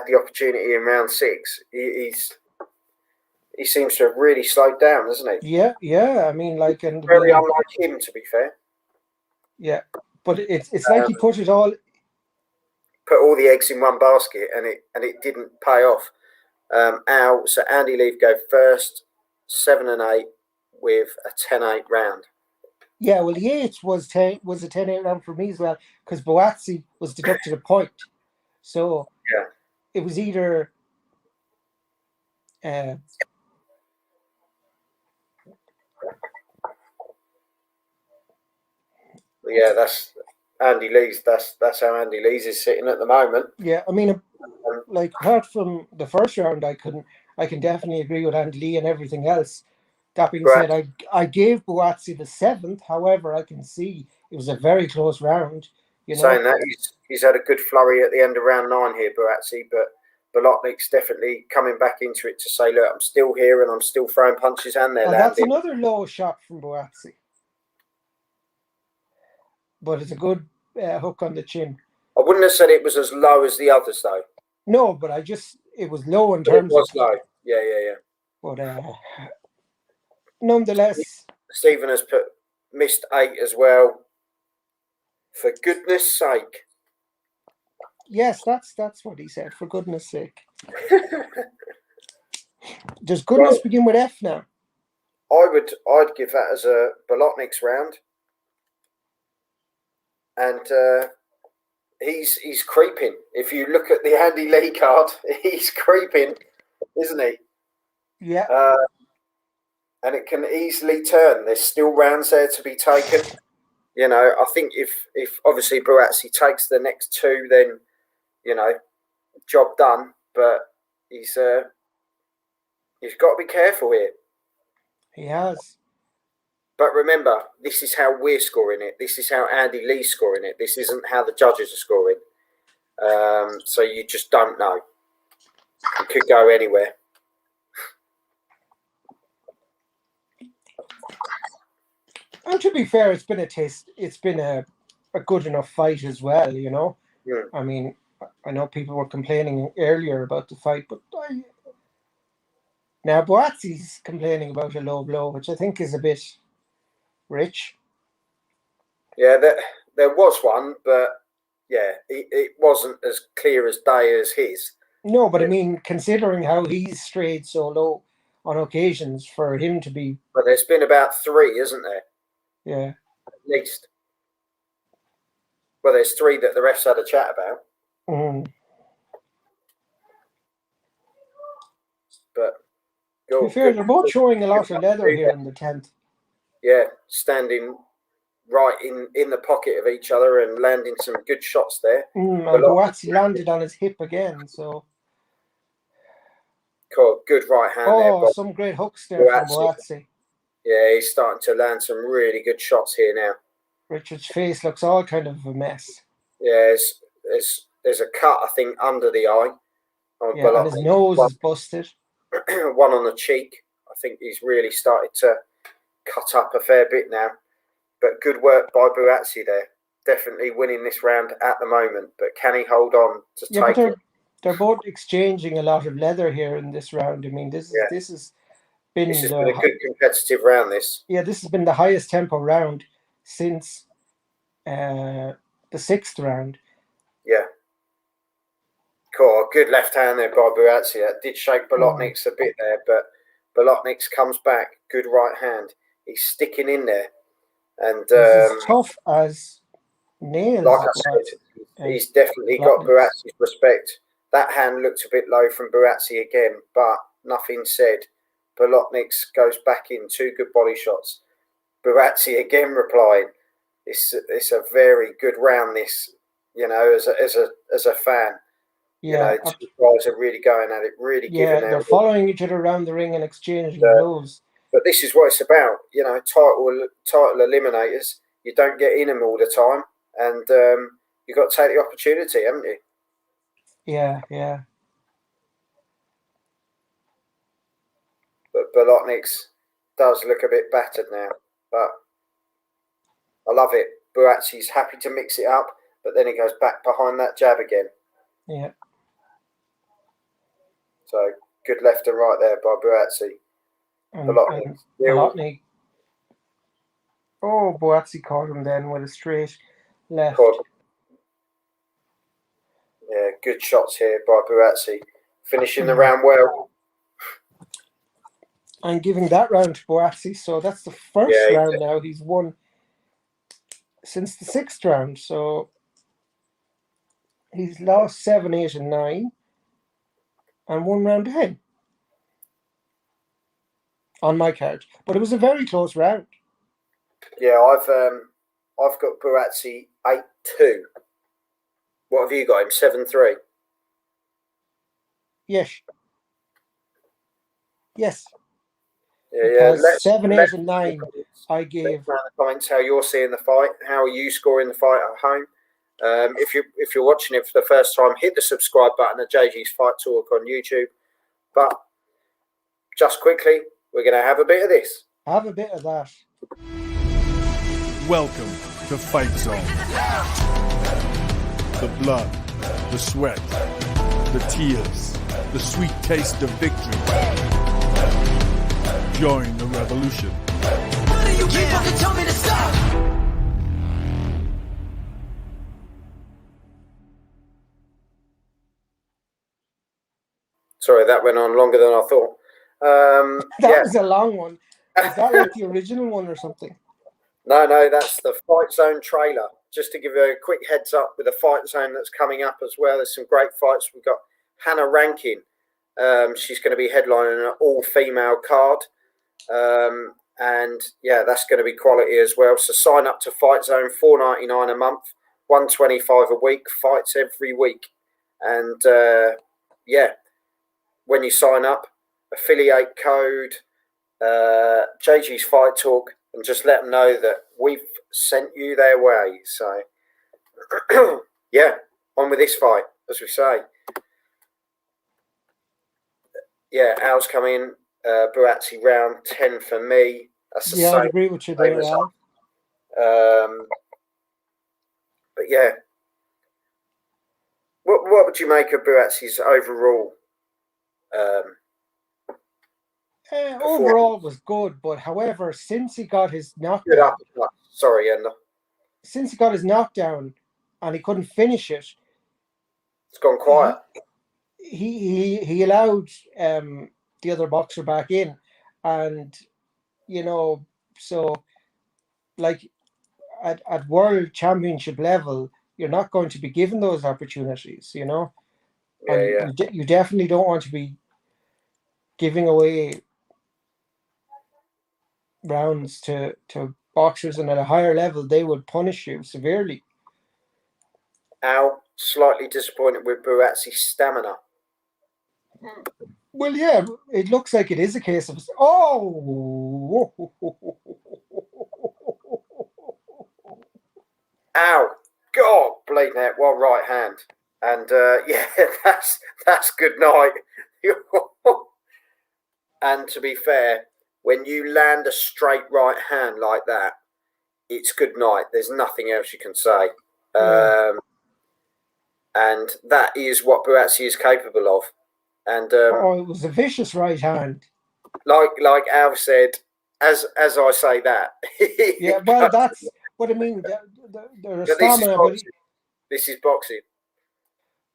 the opportunity in round 6. He seems to have really slowed down, hasn't he? Yeah. I mean, very unlike him, to be fair. Yeah, but it's like he put all the eggs in one basket, and it didn't pay off. So Andy Lee go first, 7-8 with a 10-8 round. Yeah, well, the 8th was a 10-8 round for me as well, because Buatsi was deducted a point. So it was either that's Andy Lee's. That's how Andy Lee's is sitting at the moment. Yeah, I mean, apart from the first round, I can definitely agree with Andy Lee and everything else. That being said, I gave Buatsi the 7th. However, I can see it was a very close round. Saying that, he's had a good flurry at the end of round 9 here, Buatsi, but Bolotniks definitely coming back into it to say, look, I'm still here and I'm still throwing punches and they're landing. That's another low shot from Buatsi. But it's a good hook on the chin. I wouldn't have said it was as low as the others, though. No, but it was low in terms of... It was low, yeah. But nonetheless... Stephen has missed 8 as well. For goodness sake. Yes, that's what he said, for goodness sake. Does goodness begin with F now? I'd give that as a Bolotniks round. And he's creeping. If you look at the Andy Lee card, he's creeping, isn't he? Yeah. And it can easily turn. There's still rounds there to be taken. I think if obviously Buatsi takes the next 2, then job done. But he's got to be careful here. He has. But remember, this is how we're scoring it. This is how Andy Lee's scoring it. This isn't how the judges are scoring. So you just don't know. It could go anywhere. And to be fair, it's been a test. It's been a good enough fight as well, Yeah. I mean, I know people were complaining earlier about the fight, but now Buatsi's complaining about a low blow, which I think is a bit rich. Yeah, there was one, but it wasn't as clear as day as his. No, but I mean, considering how he's strayed so low on occasions, for him to be... But there's been about 3, isn't there? Yeah. At least. Well, there's 3 that the refs had a chat about. But to be fair, they're both showing a lot of leather here in the 10th. Yeah, standing right in the pocket of each other and landing some good shots there. And Buatsi landed on his hip again, so. Cool, good right hand there. Oh, some great hooks there from Buatsi. Yeah, he's starting to land some really good shots here now. Richard's face looks all kind of a mess. Yeah, there's a cut, I think, under the eye. Yeah, and his nose is busted. One on the cheek. I think he's really started to cut up a fair bit now. But good work by Buatsi there. Definitely winning this round at the moment. But can he hold on to take it? They're both exchanging a lot of leather here in this round. I mean, this has been a good competitive round. This has been the highest tempo round since the 6th round. Yeah. Cool. Good left hand there by Buatsi. That did shake Bolotniks a bit there, but Bolotniks comes back. Good right hand. He's sticking in there. And he's tough as nails. Like I said, he's definitely got Buatsi's respect. That hand looked a bit low from Buatsi again, but nothing said. Bolotniks goes back in 2 good body shots. Buatsi again replying, "It's a very good round. This, as a fan." Yeah, 2 guys are really going at it, really giving they're following each other around the ring and exchanging blows. But this is what it's about, title eliminators. You don't get in them all the time, and you've got to take the opportunity, haven't you? Yeah. But Bolotniks does look a bit battered now, but I love it. Buatsi's happy to mix it up, but then he goes back behind that jab again. Yeah. So good left and right there by Buatsi. Bolotnik. Oh, Buatsi caught him then with a straight left. Yeah, good shots here by Buatsi. Finishing the round well. I'm giving that round to Buatsi, so that's the first round now he's won since the 6th round. So he's lost 7, 8, and 9, and 1 round ahead on my card. But it was a very close round. Yeah, I've got Buatsi 8-2. What have you got him? 7-3. Yes. Yeah. 7, 8, and 9. I gave. In the comments how you're seeing the fight. How are you scoring the fight at home? If you're watching it for the first time, hit the subscribe button at JG's Fight Talk on YouTube. But just quickly, we're going to have a bit of this. Have a bit of that. Welcome to Fight Zone. The blood, the sweat, the tears, the sweet taste of victory. Join the revolution. Why do you keep fucking telling me to stop? Sorry, that went on longer than I thought. That was a long one. Is that like the original one or something? No, that's the Fight Zone trailer. Just to give you a quick heads up with the Fight Zone that's coming up as well. There's some great fights. We've got Hannah Rankin. She's going to be headlining an all-female card. And yeah, that's going to be quality as well. So sign up to Fight Zone, $4.99 a month, $125 a week, fights every week. And when you sign up, affiliate code JG's Fight Talk, and just let them know that we've sent you their way. So yeah, on with this fight, as we say. Yeah, Al's come in. Buatsi round 10 for me. That's the same. I agree with you there, Al. But yeah, what would you make of Buatsi's overall? Overall was good, but however, since he got his knockdown, since he got his knockdown and he couldn't finish it, it's gone quiet. He allowed the other boxer back in, and so like at world championship level, you're not going to be given those opportunities, you know. Yeah, And you definitely don't want to be giving away rounds to boxers, and at a higher level, they would punish you severely. Al, slightly disappointed with Buatsi's stamina. Well, yeah, it looks like it is a case of Ow! God, bleeding out. What right hand? And yeah, that's good night. And to be fair, when you land a straight right hand like that, it's good night. There's nothing else you can say. And that is what Buatsi is capable of. And it was a vicious right hand. Like Al said, as I say that. Yeah, well, that's what I mean. There's stamina, this is boxing.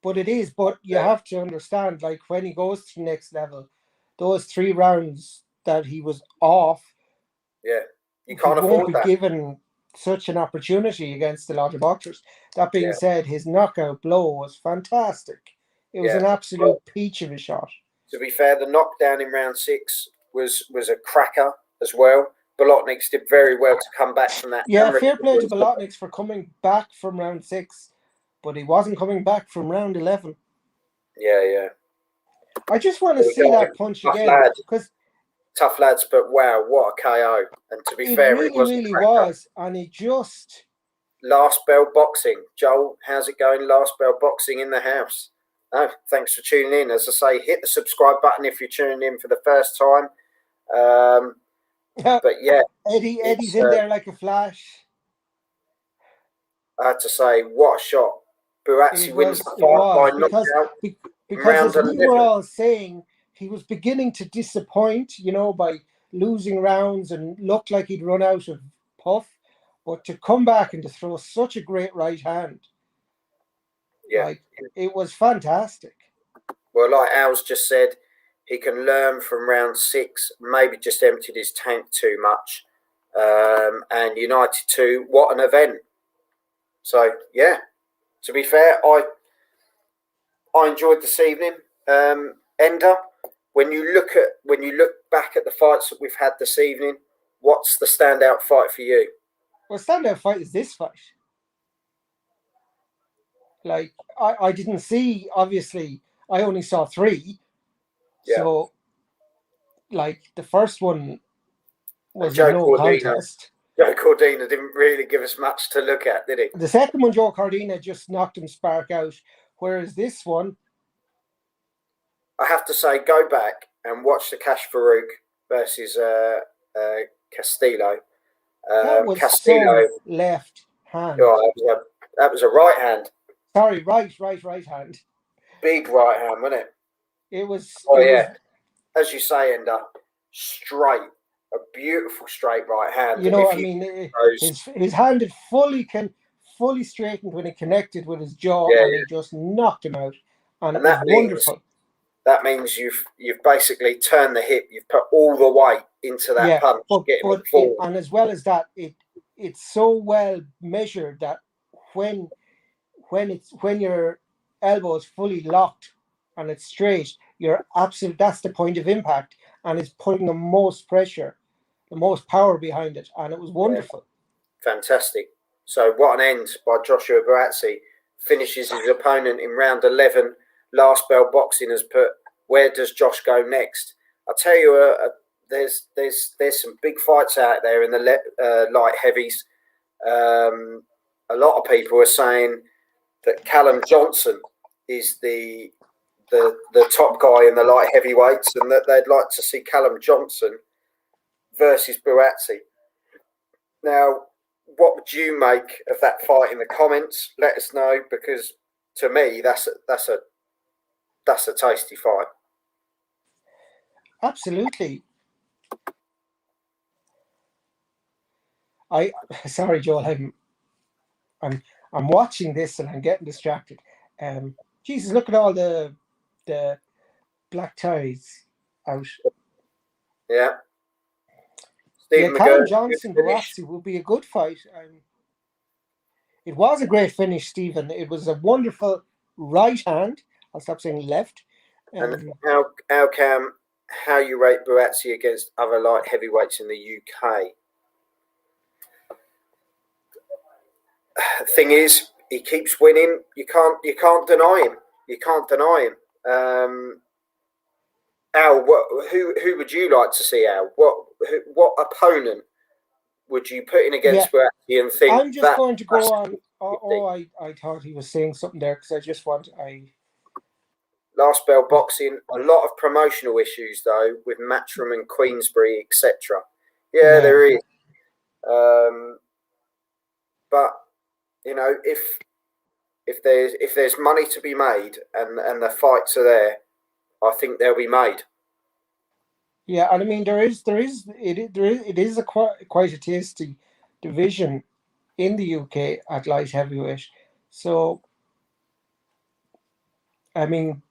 But it is. But you have to understand, like when he goes to the next level, those 3 rounds that he was off. Yeah, you can't afford that. Given such an opportunity against a lot of boxers. That being said, his knockout blow was fantastic. It was an absolute peach of a shot. To be fair, the knockdown in round 6 was a cracker as well. Bolotniks did very well to come back from that. Yeah, fair play to Bolotniks for coming back from round 6, but he wasn't coming back from round 11. Yeah. I just want to see that punch again. Because tough lads, but wow, what a KO. And to be fair, it really was. And he just... Last Bell Boxing. Joel, how's it going? Last Bell Boxing in the house. Oh, thanks for tuning in. As I say, hit the subscribe button if you're tuning in for the first time. But yeah. Eddie's in there like a flash. I had to say, what a shot. Buatsi wins the fight by knockout. Because as we were all saying, he was beginning to disappoint, you know, by losing rounds and looked like he'd run out of puff. But to come back and to throw such a great right hand, it was fantastic. Well, like Al's just said, he can learn from round 6, maybe just emptied his tank too much. And United 2, what an event. So, yeah, to be fair, I enjoyed this evening. Ender, when you look back at the fights that we've had this evening, what's the standout fight for you? Well, standout fight is this fight. Like, I didn't see, obviously, I only saw 3. Yeah. So, like, the first one was no contest. Joe Cordina didn't really give us much to look at, did he? The second one, Joe Cordina just knocked him spark out. Whereas this one... I have to say, go back and watch the Cash Farouk versus Castillo. That was Castillo left hand. Oh, that was a right hand. Sorry, right hand. Big right hand, wasn't it? It was. Oh, yeah. As you say, Ender, straight. A beautiful straight right hand. You know what I mean? His hand had fully straightened when it connected with his jaw, and it just knocked him out. And it was wonderful. That means you've basically turned the hip. You've put all the weight into that punch. And as well as that, it's so well measured that when your elbow is fully locked and it's straight, that's the point of impact, and it's putting the most pressure, the most power behind it, and it was wonderful. Yeah. Fantastic. So what an end by Joshua Buatsi. Finishes his opponent in round 11. Last Bell Boxing has put, where does Josh go next? I'll tell you, there's some big fights out there in the light heavies. A lot of people are saying that Callum Johnson is the top guy in the light heavyweights, and that they'd like to see Callum Johnson versus Buatsi. Now, what would you make of that fight in the comments? Let us know, because to me, that's a tasty fight. Absolutely. Sorry, Joel. I'm watching this and I'm getting distracted. Jesus, look at all the black ties out. Yeah. Callum Johnson Buatsi will be a good fight. It was a great finish, Stephen. It was a wonderful right hand. I'll stop saying left. And how you rate Buatsi against other light heavyweights in the UK? Thing is, he keeps winning. You can't deny him. You can't deny him. Al, who would you like to see, Al? What opponent would you put in against Buatsi and think? I'm just going to go on. I thought he was saying something there because Last Bell Boxing, a lot of promotional issues though with Matchroom and Queensbury, etc. Yeah, there is. But you know, if there's money to be made and the fights are there, I think they'll be made. Yeah, and I mean it is quite a tasty division in the UK at light heavyweight. So, I mean,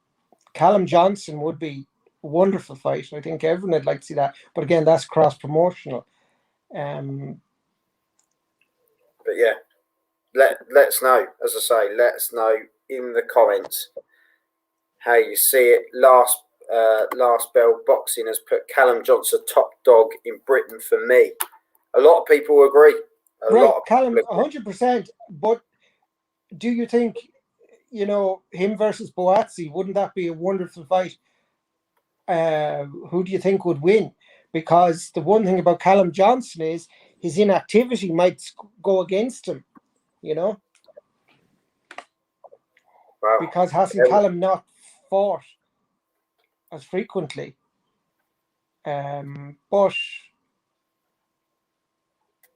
Callum Johnson would be a wonderful fight. I think everyone would like to see that. But again, that's cross promotional. But yeah, let's know. As I say, let us know in the comments how you see it. Last Bell Boxing has put Callum Johnson top dog in Britain for me. A lot of people agree. Callum, 100%. But do you think, him versus Buatsi, wouldn't that be a wonderful fight? Who do you think would win? Because the one thing about Callum Johnson is his inactivity might go against him, Wow. Because hasn't Callum not fought as frequently? But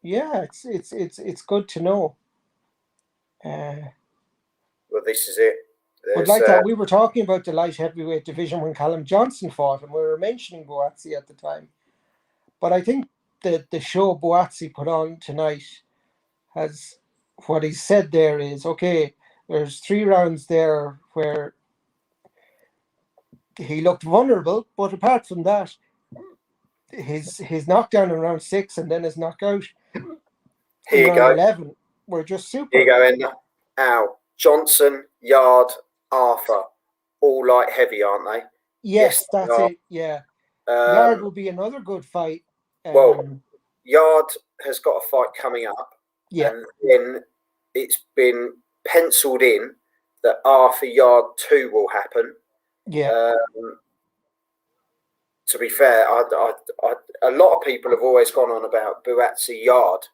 yeah, it's good to know. Well, this is it. But like that, we were talking about the light heavyweight division when Callum Johnson fought, and we were mentioning Buatsi at the time. But I think that the show Buatsi put on tonight has, what he said there is, okay, there's 3 rounds there where he looked vulnerable, but apart from that, his knockdown in round 6 and then his knockout in round 11 were just super. Here you go, Enda. Al, Johnson, Yard, Arthur, all light heavy, aren't they? Yes, that's it. Yeah, Yard will be another good fight. Yard has got a fight coming up. Yeah, and then it's been penciled in that Arthur Yard 2 will happen. Yeah. To be fair, a lot of people have always gone on about Buatsi Yard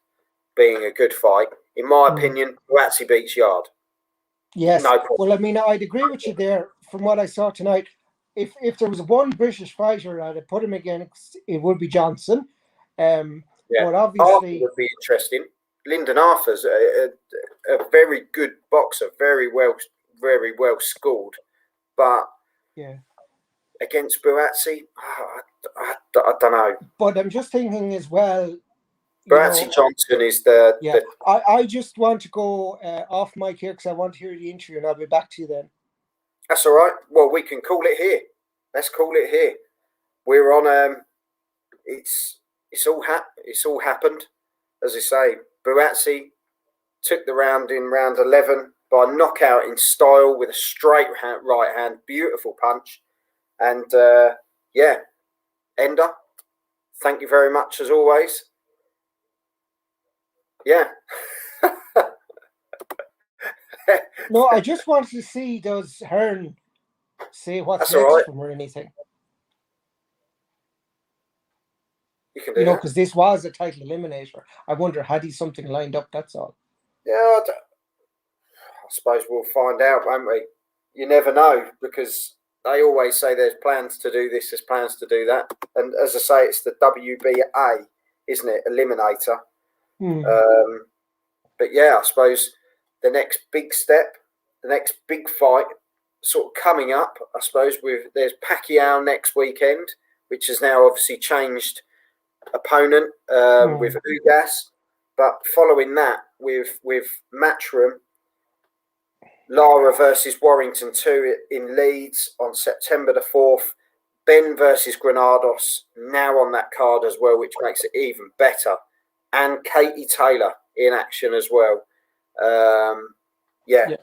being a good fight. In my opinion, Buatsi beats Yard. Yes. No problem. Well, I mean, I'd agree with you there. From what I saw tonight, if there was one British fighter I'd put him against, it would be Johnson. But obviously, Arthur would be interesting. Lyndon Arthur's a very good boxer, very well schooled, but against Buatsi, I don't know. But I'm just thinking as well. Buatsi Johnson is I just want to go off mic here because I want to hear the interview, and I'll be back to you then. That's all right. Well, we can call it here. Let's call it here. We're on. It's all happened. As I say, Buatsi took the round in round 11 by knockout in style with a straight right hand, beautiful punch, and Ender, thank you very much as always. Yeah. No, I just wanted to see, does Hearn say what's next from or anything? You can do that. Because this was a title eliminator. I wonder, had he something lined up, that's all. Yeah, I suppose we'll find out, won't we? You never know, because they always say there's plans to do this, there's plans to do that. And as I say, it's the WBA, isn't it? Eliminator. But yeah, I suppose the next big step, the next big fight sort of coming up, I suppose, there's Pacquiao next weekend, which has now obviously changed opponent with Ugas. But following that, with Matchroom, Lara versus Warrington 2 in Leeds on September the 4th, Ben versus Granados now on that card as well, which makes it even better. And Katie Taylor in action as well. Yeah,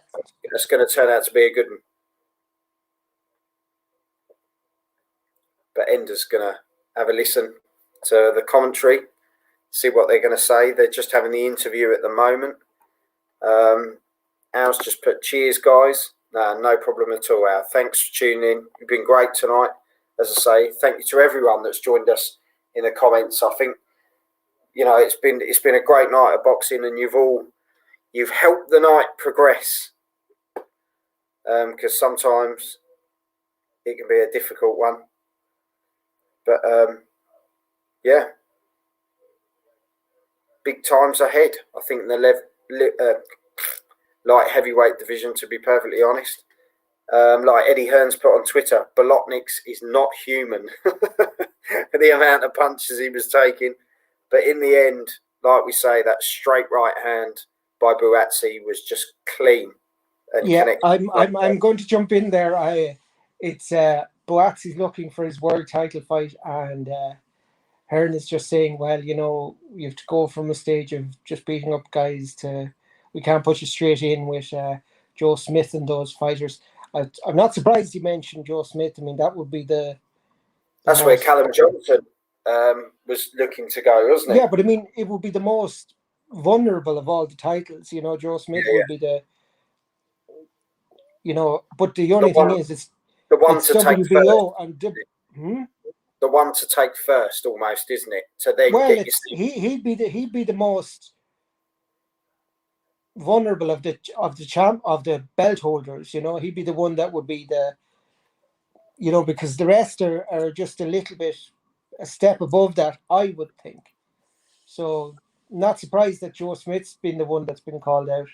it's going to turn out to be a good one. But Ender's going to have a listen to the commentary, see what they're going to say. They're just having the interview at the moment. Al's just put, cheers, guys. No problem at all, Al. Thanks for tuning in. You've been great tonight. As I say, thank you to everyone that's joined us in the comments. I think, it's been a great night of boxing, and you've helped the night progress. Because sometimes it can be a difficult one. But, big times ahead. I think in the light heavyweight division, to be perfectly honest. Like Eddie Hearn's put on Twitter, Bolotniks is not human. The amount of punches he was taking. But in the end, like we say, that straight right hand by Buatsi was just clean. And I'm going to jump in there. It's Buatsi's looking for his world title fight, and Hearn is just saying, well, you have to go from a stage of just beating up guys to, we can't put you straight in with Joe Smith and those fighters. I'm not surprised you mentioned Joe Smith. I mean, that would be that's where Callum Johnson was looking to go, wasn't it? Yeah, but I mean, it would be the most vulnerable of all the titles. Joe Smith would be the, but the only thing is, it's the one to WBO take first. The one to take first, almost, isn't it? So then, he'd be the most vulnerable of the belt holders. He'd be the one that would be the, because the rest are just a little bit a step above that, I would think. So not surprised that Joe Smith's been the one that's been called out,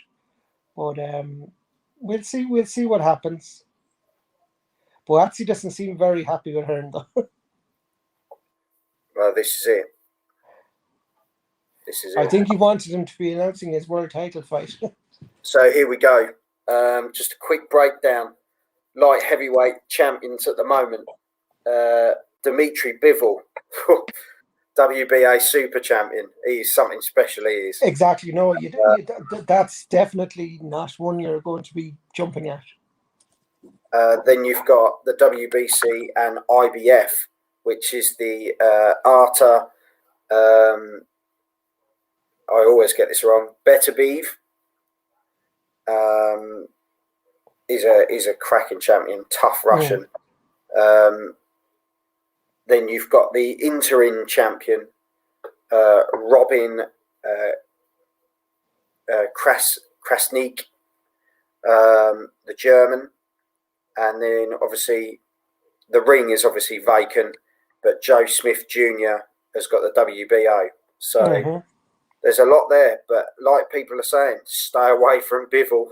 but we'll see what happens. Buatsi doesn't seem very happy with Hearn, though. Well, this is it. I think he wanted him to be announcing his world title fight. So here we go. Just a quick breakdown. Light heavyweight champions at the moment. Dmitry Bivol, WBA super champion. He's something special, he is. Exactly. No, that's definitely not one you're going to be jumping at. Then you've got the WBC and IBF, which is the Arta, I always get this wrong, Beterbiev. Is a cracking champion, tough Russian. Then you've got the interim champion, Robin Krasnik, the German. And then obviously the ring is obviously vacant, but Joe Smith Jr. has got the WBO. So there's a lot there. But like people are saying, stay away from Bivol.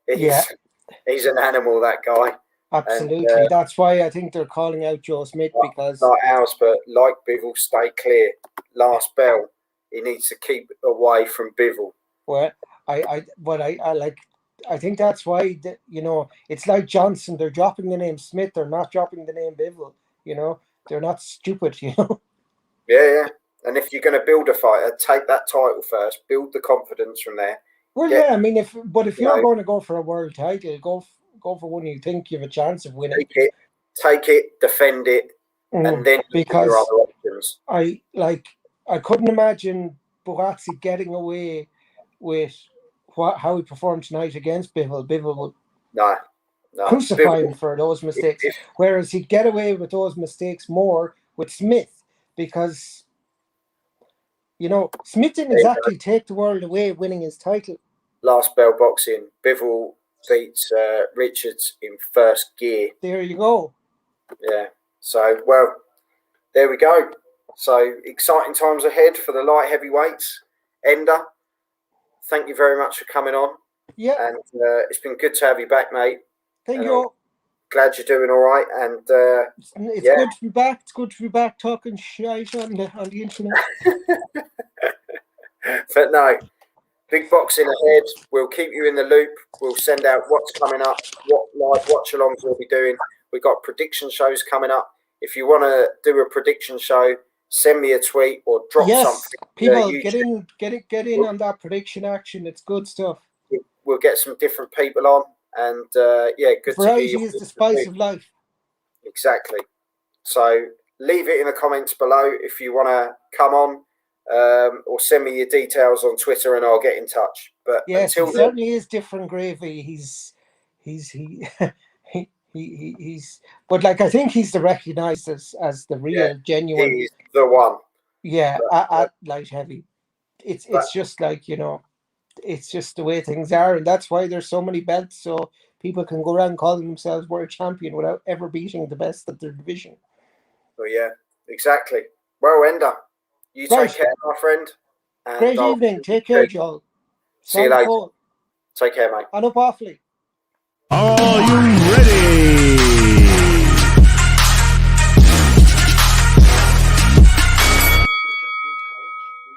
He's an animal, that guy. Absolutely. And, that's why I think they're calling out Joe Smith, because not ours, but like Bivol, stay clear. Last bell, he needs to keep away from Bivol. Well, I think that's why it's like Johnson. They're dropping the name Smith. They're not dropping the name Bivol. They're not stupid. Yeah. And if you're going to build a fighter, take that title first. Build the confidence from there. Well, I mean, if you're going to go for a world title, go for one you think you have a chance of winning. Take it, defend it, and then because your other options. I couldn't imagine Buatsi getting away with how he performed tonight against Bivol. Bivol would crucify him for those mistakes. Whereas he'd get away with those mistakes more with Smith, because Smith didn't exactly take the world away winning his title. Last bell boxing, Bivol beats Richards in first gear. There you go. Yeah. So, well, there we go. So, exciting times ahead for the light heavyweights. Ender, thank you very much for coming on. Yeah. And it's been good to have you back, mate. Thank you. Glad you're doing all right. And it's good to be back. It's good to be back talking shite on the internet. But no. Big boxing ahead. We'll keep you in the loop. We'll send out what's coming up, what live watch-alongs we'll be doing. We've got prediction shows coming up. If you want to do a prediction show, send me a tweet or drop something. People, get in on that prediction action. It's good stuff. we'll get some different people on, and yeah, good to hear variety is the spice of life. Exactly. So leave it in the comments below if you want to come on, or send me your details on Twitter, and I'll get in touch. But yes, until he then, certainly is different gravy. He's but like I think he's recognised as the real, genuine. he's the one. Yeah, at light heavy. It's just like, you know, it's just the way things are, and that's why there's so many belts, so people can go around calling themselves world champion without ever beating the best of their division. Oh yeah, exactly. Well, Ender, you take care, my friend. And great evening. Take care, Joel. See you later. Take care, mate. And up awfully. Are you ready?